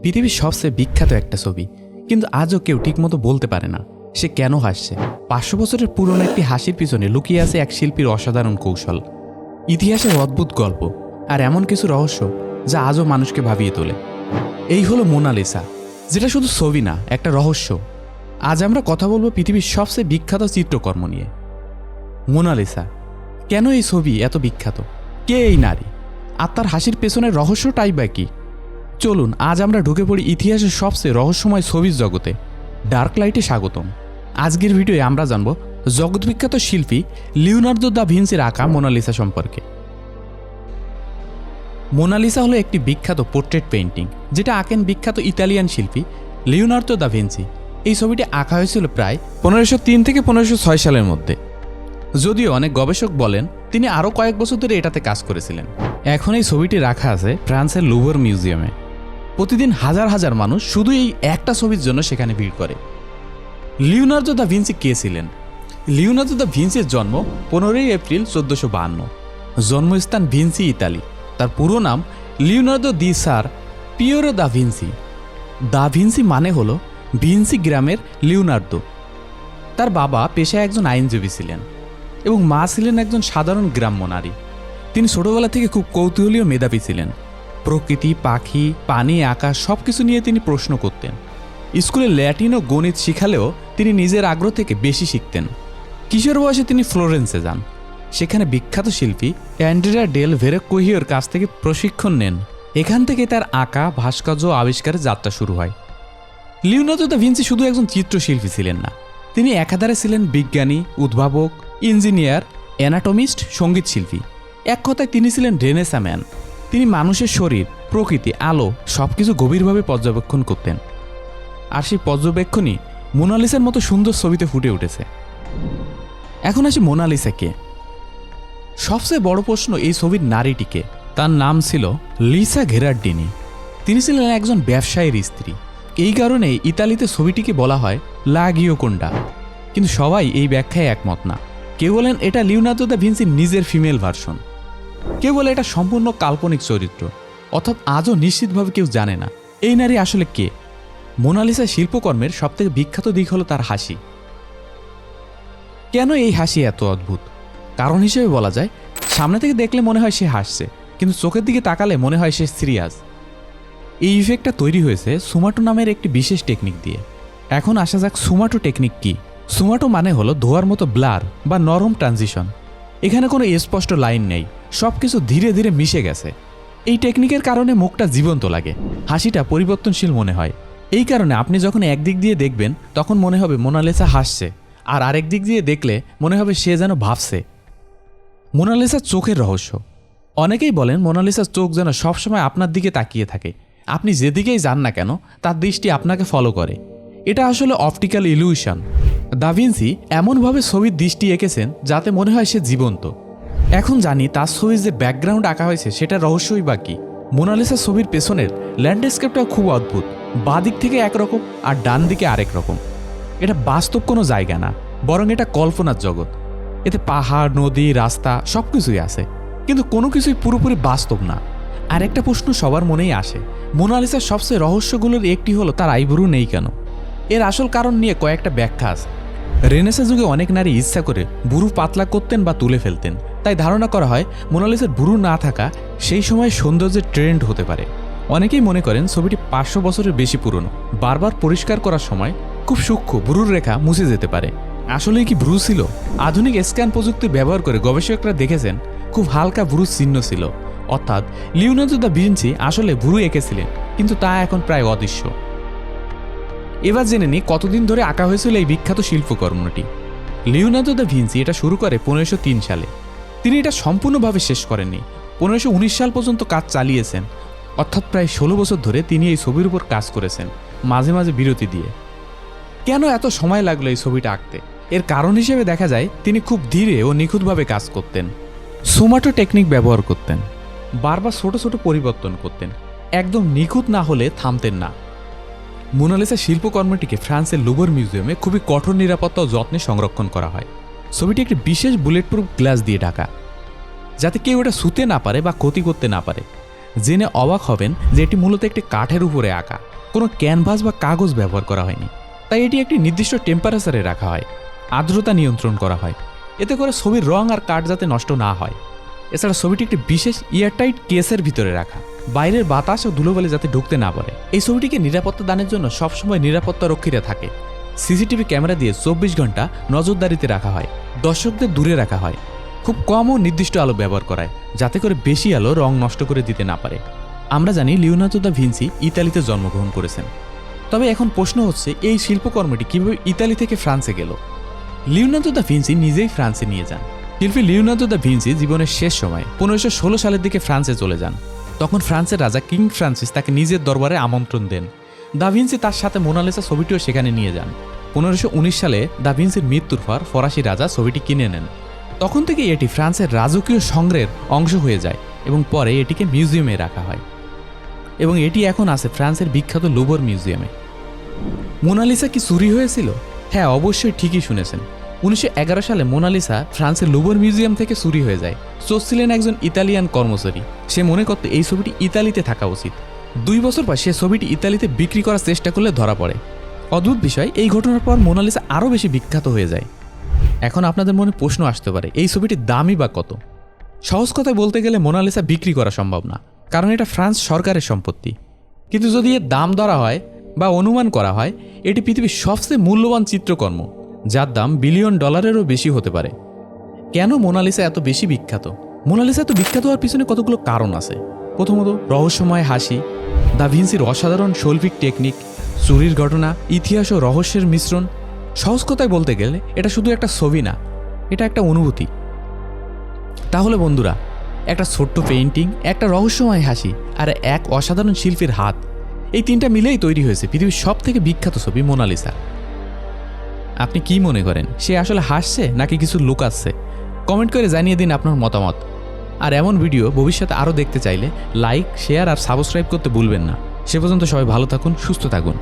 পৃথিবীর সবচেয়ে বিখ্যাত একটা ছবি, কিন্তু আজও কেউ ঠিকমতো বলতে পারে না সে কেন হাসছে। 500 বছরের পুরনো একটি হাসির পিছনে লুকিয়ে আছে এক শিল্পীর অসাধারণ কৌশল, ইতিহাসের অদ্ভুত গল্প আর এমন কিছু রহস্য যা আজও মানুষকে ভাবিয়ে তোলে। এই হলো মোনালিসা, যেটা শুধু ছবি না, একটা রহস্য। আজ আমরা কথা বলবো পৃথিবীর সবচেয়ে বিখ্যাত চিত্রকর্ম নিয়ে, মোনালিসা। কেন এই ছবি এত বিখ্যাত? কে এই নারী? আর তার হাসির পেছনের রহস্যটাই বা কি? চলুন আজ আমরা ঢুকে পড়ি ইতিহাসের সবচেয়ে রহস্যময় ছবির জগতে। ডার্ক লাইটে স্বাগতম। আজকের ভিডিওয়ে আমরা জানব জগৎবিখ্যাত শিল্পী লিওনার্দো দা ভিঞ্চির আঁকা মোনালিসা সম্পর্কে। মোনালিসা হলো একটি বিখ্যাত পোর্ট্রেট পেইন্টিং, যেটা আঁকেন বিখ্যাত ইতালিয়ান শিল্পী লিওনার্দো দা ভিঞ্চি। এই ছবিটি আঁকা হয়েছিল প্রায় 1503 থেকে 1506 সালের মধ্যে। যদিও অনেক গবেষক বলেন তিনি আরও কয়েক বছর ধরে এটাতে কাজ করেছিলেন। এখন এই ছবিটি রাখা আছে ফ্রান্সের লুভর মিউজিয়ামে। প্রতিদিন হাজার হাজার মানুষ শুধু এই একটা ছবির জন্য সেখানে ভিড় করে। লিওনার্দো দা ভিঞ্চি কে ছিলেন? লিওনার্দো দা ভিঞ্চির জন্ম 15 এপ্রিল 1452। জন্মস্থান ভিঞ্চি, ইতালি। তার পুরো নাম Leonardo di Ser Piero da Vinci. Da Vinci মানে হলো ভিঞ্চি গ্রামের লিওনার্দো। তার বাবা পেশায় একজন আইনজীবী ছিলেন এবং মা ছিলেন একজন সাধারণ গ্রাম্য নারী। তিনি ছোটবেলা থেকে খুব কৌতূহলী ও মেধাবী ছিলেন। প্রকৃতি, পাখি, পানি, আকাশ সবকিছু নিয়ে তিনি প্রশ্ন করতেন। স্কুলে ল্যাটিন ও গণিত শিখালেও তিনি নিজের আগ্রহ থেকে বেশি শিখতেন। কিশোর বয়সে তিনি ফ্লোরেন্সে যান। সেখানে বিখ্যাত শিল্পী অ্যান্ড্রেয়া ডেল ভেরেক্কোহিওর কাছ থেকে প্রশিক্ষণ নেন। এখান থেকে তার আঁকা, ভাস্কর্য ও আবিষ্কারের যাত্রা শুরু হয়। লিওনার্দো দা ভিঞ্চি শুধু একজন চিত্রশিল্পী ছিলেন না, তিনি একাধারে ছিলেন বিজ্ঞানী, উদ্ভাবক, ইঞ্জিনিয়ার, অ্যানাটমিস্ট, সঙ্গীত শিল্পী। এক কথায় তিনি ছিলেন রেনেসাঁ ম্যান। তিনি মানুষের শরীর, প্রকৃতি, আলো সবকিছু গভীরভাবে পর্যবেক্ষণ করতেন। আর সেই পর্যবেক্ষণই মোনালিসার মতো সুন্দর ছবিতে ফুটে উঠেছে। এখন আসি মোনালিসা কে। সবচেয়ে বড় প্রশ্ন এই ছবির নারীটিকে। তার নাম ছিল লিসা ঘেরার্ডিনি। তিনি ছিলেন একজন ব্যবসায়ীর স্ত্রী। এই কারণে ইতালিতে ছবিটিকে বলা হয় লা গিওকোন্ডা। কিন্তু সবাই এই ব্যাখ্যায় একমত না। কেউ বলেন এটা লিওনার্দো দা ভিঞ্চির নিজের ফিমেল ভার্সন, কেউ বলে এটা সম্পূর্ণ কাল্পনিক চরিত্র। অর্থাৎ আজও নিশ্চিতভাবে কেউ জানে না এই নারী আসলে কে। মোনালিসা শিল্পকর্মের সবথেকে বিখ্যাত দিক হলো তার হাসি। কেন এই হাসি এত অদ্ভুত? কারণ হিসেবে বলা যায়, সামনে থেকে দেখলে মনে হয় সে হাসছে, কিন্তু চোখের দিকে তাকালে মনে হয় সে সিরিয়াস। এই ইফেক্টটা তৈরি হয়েছে সুমাটো নামের একটি বিশেষ টেকনিক দিয়ে। এখন আসা যাক সুমাটো টেকনিক কি। সুমাটো মানে হলো ধোয়ার মতো ব্লার বা নরম ট্রানজিশন। এখানে কোনো স্পষ্ট লাইন নেই, সব কিছু ধীরে ধীরে মিশে গেছে। এই টেকনিকের কারণে মুখটা জীবন্ত লাগে, হাসিটা পরিবর্তনশীল মনে হয়। এই কারণে আপনি যখন একদিক দিয়ে দেখবেন তখন মনে হবে মোনালিসা হাসছে, আর আরেক দিক দিয়ে দেখলে মনে হবে সে যেন ভাবছে। মোনালিসার চোখের রহস্য। অনেকেই বলেন মোনালিসার চোখ যেন সবসময় আপনার দিকে তাকিয়ে থাকে। আপনি যেদিকেই যান না কেন তার দৃষ্টি আপনাকে ফলো করে। এটা আসলে অপটিক্যাল ইলিউশন। দা ভিঞ্চি এমনভাবে ছবির দৃষ্টি এঁকেছেন যাতে মনে হয় সে জীবন্ত। এখন জানি তার ছবির যে ব্যাকগ্রাউন্ড আঁকা হয়েছে সেটা রহস্যই বা কি। মোনালিসার ছবির পেছনের ল্যান্ডস্কেপটাও খুব অদ্ভুত। বাঁ দিক থেকে একরকম আর ডান দিকে আরেক রকম। এটা বাস্তব কোনো জায়গা না, বরং এটা কল্পনার জগৎ। এতে পাহাড়, নদী, রাস্তা সব কিছুই আছে, কিন্তু কোনো কিছুই পুরোপুরি বাস্তব না। আর একটা প্রশ্ন সবার মনেই আসে, মোনালিসার সবচেয়ে রহস্যগুলোর একটি হলো তার আইব্রু নেই কেন। এর আসল কারণ নিয়ে কয়েকটা ব্যাখ্যা আছে। রেনেসাঁ যুগে অনেক নারী ইচ্ছা করে ভুরু পাতলা করতেন বা তুলে ফেলতেন, তাই ধারণা করা হয় মোনালিসার ভুরু না থাকা সেই সময় সৌন্দর্যের ট্রেন্ড হতে পারে। অনেকেই মনে করেন ছবিটি 500 বছরের বেশি পুরনো। বারবার পরিষ্কার করার সময় খুব সূক্ষ্ম ভুরুর রেখা মুছে যেতে পারে। আসলেই কি ভ্রু ছিল? আধুনিক স্ক্যান প্রযুক্তি ব্যবহার করে গবেষকরা দেখেছেন খুব হালকা ভ্রুর চিহ্ন ছিল। অর্থাৎ লিওনার্দো দা ভিঞ্চি আসলে ভ্রু এঁকেছিলেন, কিন্তু তা এখন প্রায় অদৃশ্য। এবার জেনে নিই কতদিন ধরে আঁকা হয়েছিল এই বিখ্যাত শিল্পকর্মটি। লিওনার্দো দা ভিঞ্চি এটা শুরু করে 1503 সালে। তিনি এটা সম্পূর্ণভাবে শেষ করেননি। 1519 সাল পর্যন্ত কাজ চালিয়েছেন। অর্থাৎ প্রায় 16 বছর ধরে তিনি এই ছবির উপর কাজ করেছেন, মাঝে মাঝে বিরতি দিয়ে। কেন এত সময় লাগলো এই ছবিটা আঁকতে? এর কারণ হিসেবে দেখা যায় তিনি খুব ধীরে ও নিখুঁতভাবে কাজ করতেন। সুমাটো টেকনিক ব্যবহার করতেন, বারবার ছোট ছোট পরিবর্তন করতেন, একদম নিখুঁত না হলে থামতেন না। মোনালিসা শিল্পকর্মটিকে ফ্রান্সের লুভর মিউজিয়ামে খুবই কঠোর নিরাপত্তা ও যত্নে সংরক্ষণ করা হয়। ছবিটি একটি বিশেষ বুলেট প্রুফ গ্লাস দিয়ে ঢাকা, যাতে কেউ এটা ছুঁতে না পারে বা ক্ষতি করতে না পারে। জেনে অবাক হবেন যে এটি মূলত একটি কাঠের উপরে আঁকা, কোনো ক্যানভাস বা কাগজ ব্যবহার করা হয়নি। তাই এটি একটি নির্দিষ্ট টেম্পারেচারে রাখা হয়, আর্দ্রতা নিয়ন্ত্রণ করা হয়, এতে করে ছবির রং আর কাঠ যাতে নষ্ট না হয়। এছাড়া ছবিটি একটি বিশেষ এয়ারটাইট কেসের ভিতরে রাখা, বাইরের বাতাস ও ধুলোবালি যাতে ঢুকতে না পারে। এই ছবিটিকে নিরাপত্তা দানের জন্য সবসময় নিরাপত্তা রক্ষীরা থাকে। সিসিটিভি ক্যামেরা দিয়ে 24 ঘন্টা নজরদারিতে রাখা হয়, দর্শকদের দূরে রাখা হয়, খুব কম ও নির্দিষ্ট আলো ব্যবহার করায় যাতে করে বেশি আলো রং নষ্ট করে দিতে না পারে। আমরা জানি লিওনার্দো দা ভিঞ্চি ইতালিতে জন্মগ্রহণ করেছেন, তবে এখন প্রশ্ন হচ্ছে এই শিল্পকর্মটি কিভাবে ইতালি থেকে ফ্রান্সে গেল। লিওনার্দো দা ভিঞ্চি নিজেই ফ্রান্সে নিয়ে যান। শিল্পী লিওনার্দো দা ভিঞ্চি জীবনের শেষ সময় 1516 সালের দিকে ফ্রান্সে চলে যান। তখন ফ্রান্সের রাজা কিং ফ্রান্সিস তাকে নিজের দরবারে আমন্ত্রণ দেন। দা ভিঞ্চি তার সাথে মোনালিসা ছবিটিও সেখানে নিয়ে যান। 1519 সালে দা ভিঞ্চির মৃত্যুর পর ফরাসি রাজা ছবিটি কিনে নেন। তখন থেকে এটি ফ্রান্সের রাজকীয় সংগ্রহের অংশ হয়ে যায় এবং পরে এটিকে মিউজিয়ামে রাখা হয় এবং এটি এখন আছে ফ্রান্সের বিখ্যাত লুভর মিউজিয়ামে। মোনালিসা কি চুরি হয়েছিল? হ্যাঁ, অবশ্যই ঠিকই শুনেছেন। 1911 সালে মোনালিসা ফ্রান্সের লুভর মিউজিয়াম থেকে চুরি হয়ে যায়। চোর ছিলেন একজন ইতালিয়ান কর্মচারী। সে মনে করত এই ছবিটি ইতালিতে থাকা উচিত। 2 বছর পর সে ছবিটি ইতালিতে বিক্রি করার চেষ্টা করলে ধরা পড়ে। অদ্ভুত বিষয়, এই ঘটনার পর মোনালিসা আরও বেশি বিখ্যাত হয়ে যায়। এখন আপনাদের মনে প্রশ্ন আসতে পারে, এই ছবিটির দামই বা কত? সহজ কথায় বলতে গেলে মোনালিসা বিক্রি করা সম্ভব না, কারণ এটা ফ্রান্স সরকারের সম্পত্তি। কিন্তু যদি এর দাম ধরা হয় বা অনুমান করা হয়, এটি পৃথিবীর সবচেয়ে মূল্যবান চিত্রকর্ম, যার দাম $1 বিলিয়ন বেশি হতে পারে। কেন মোনালিসা এত বেশি বিখ্যাত? মোনালিসা এত বিখ্যাত হওয়ার পিছনে কতগুলো কারণ আছে। প্রথমত, রহস্যময় হাসি, দা ভিঞ্চির অসাধারণ শৈল্পিক টেকনিক, চুরির ঘটনা, ইতিহাস ও রহস্যের মিশ্রণ। সহজ কথায় বলতে গেলে এটা শুধু একটা ছবি না, এটা একটা অনুভূতি। তাহলে বন্ধুরা, একটা ছোট্ট পেইন্টিং, একটা রহস্যময় হাসি আর এক অসাধারণ শিল্পীর হাত, এই তিনটা মিলেই তৈরি হয়েছে পৃথিবীর সবথেকে বিখ্যাত ছবি মোনালিসা। আপনি কি মনে করেন, সে আসলে হাসছে নাকি কিছু লুকাচ্ছে? কমেন্ট করে জানিয়ে দিন আপনার মতামত। আর এমন ভিডিও ভবিষ্যতে আরও দেখতে চাইলে লাইক, শেয়ার আর সাবস্ক্রাইব করতে ভুলবেন না। সে পর্যন্ত সবাই ভালো থাকুন, সুস্থ থাকুন।